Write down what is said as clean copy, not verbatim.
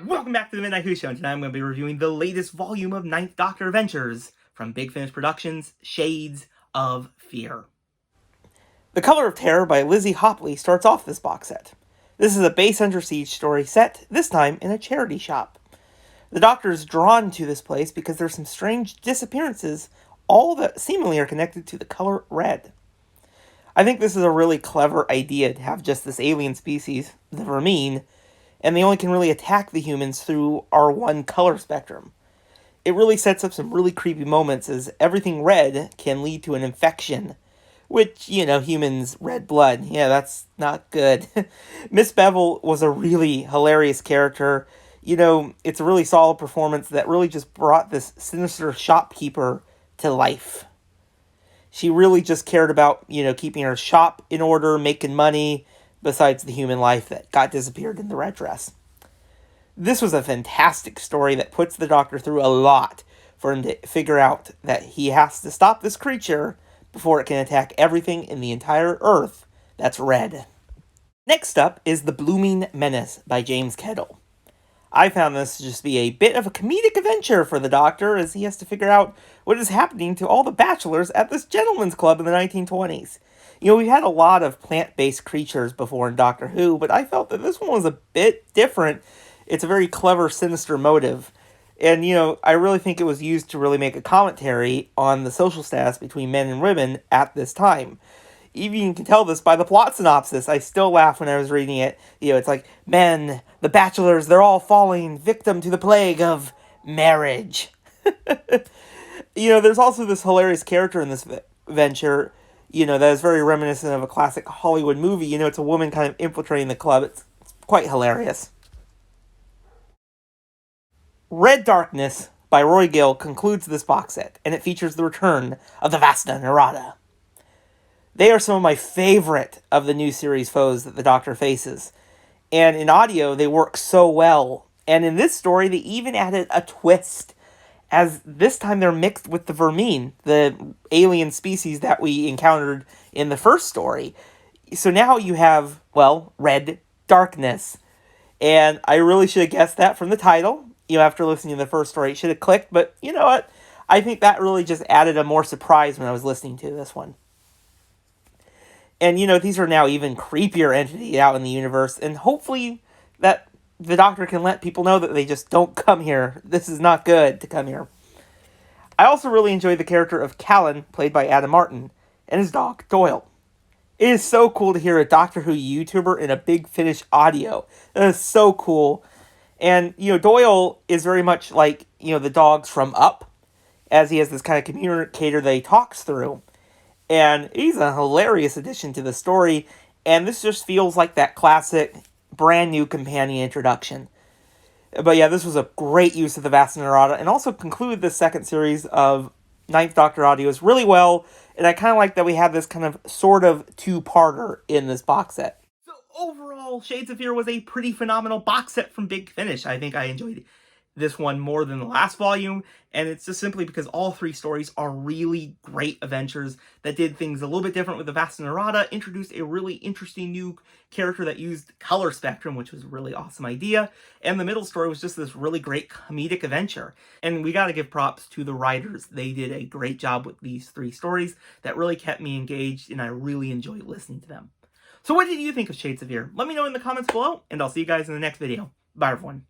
Welcome back to the Midnight Who Show, and tonight I'm going to be reviewing the latest volume of Ninth Doctor Adventures from Big Finish Productions, Shades of Fear. The Color of Terror by Lizzie Hopley starts off this box set. This is a base Under Siege story set, this time in a charity shop. The Doctor is drawn to this place because there's some strange disappearances, all that seemingly are connected to the color red. I think this is a really clever idea to have just this alien species, the Vermine, and they only can really attack the humans through our one color spectrum. It really sets up some really creepy moments as everything red can lead to an infection, which, humans, red blood, that's not good. Miss Bevel was a really hilarious character. It's a really solid performance that really just brought this sinister shopkeeper to life. She really just cared about, keeping her shop in order, making money, besides the human life that got disappeared in the red dress. This was a fantastic story that puts the Doctor through a lot for him to figure out that he has to stop this creature before it can attack everything in the entire Earth that's red. Next up is The Blooming Menace by James Kettle. I found this to just be a bit of a comedic adventure for the Doctor as he has to figure out what is happening to all the bachelors at this gentleman's club in the 1920s. We've had a lot of plant-based creatures before in Doctor Who, but I felt that this one was a bit different. It's a very clever, sinister motive. And, I really think it was used to really make a commentary on the social status between men and women at this time. Even you can tell this by the plot synopsis. I still laugh when I was reading it. It's like, men, the bachelors, they're all falling victim to the plague of marriage. There's also this hilarious character in this venture, that is very reminiscent of a classic Hollywood movie. It's a woman kind of infiltrating the club. It's quite hilarious. Red Darkness by Roy Gill concludes this box set, and it features the return of the Vasta Narada. They are some of my favorite of the new series foes that the Doctor faces. And in audio, they work so well. And in this story, they even added a twist, as this time they're mixed with the Vermine, the alien species that we encountered in the first story. So now you have, Red Darkness. And I really should have guessed that from the title. After listening to the first story, it should have clicked. But you know what? I think that really just added a more surprise when I was listening to this one. And, these are now even creepier entities out in the universe. And hopefully that the Doctor can let people know that they just don't come here. This is not good to come here. I also really enjoyed the character of Callan, played by Adam Martin, and his dog, Doyle. It is so cool to hear a Doctor Who YouTuber in a Big Finish audio. That is so cool. And, Doyle is very much like, the dogs from Up, as he has this kind of communicator that he talks through. And he's a hilarious addition to the story, and this just feels like that classic, brand new companion introduction. But yeah, this was a great use of the Vasta Narada, and also concluded the second series of Ninth Doctor audios really well, and I kind of like that we have this kind of sort of two-parter in this box set. So overall, Shades of Fear was a pretty phenomenal box set from Big Finish. I think I enjoyed this one more than the last volume, and it's just simply because all three stories are really great adventures that did things a little bit different with the Vasta Narada, introduced a really interesting new character that used color spectrum, which was a really awesome idea, and the middle story was just this really great comedic adventure. And we gotta give props to the writers. They did a great job with these three stories that really kept me engaged, and I really enjoyed listening to them. So what did you think of Shades of Fear? Let me know in the comments below, and I'll see you guys in the next video. Bye, everyone.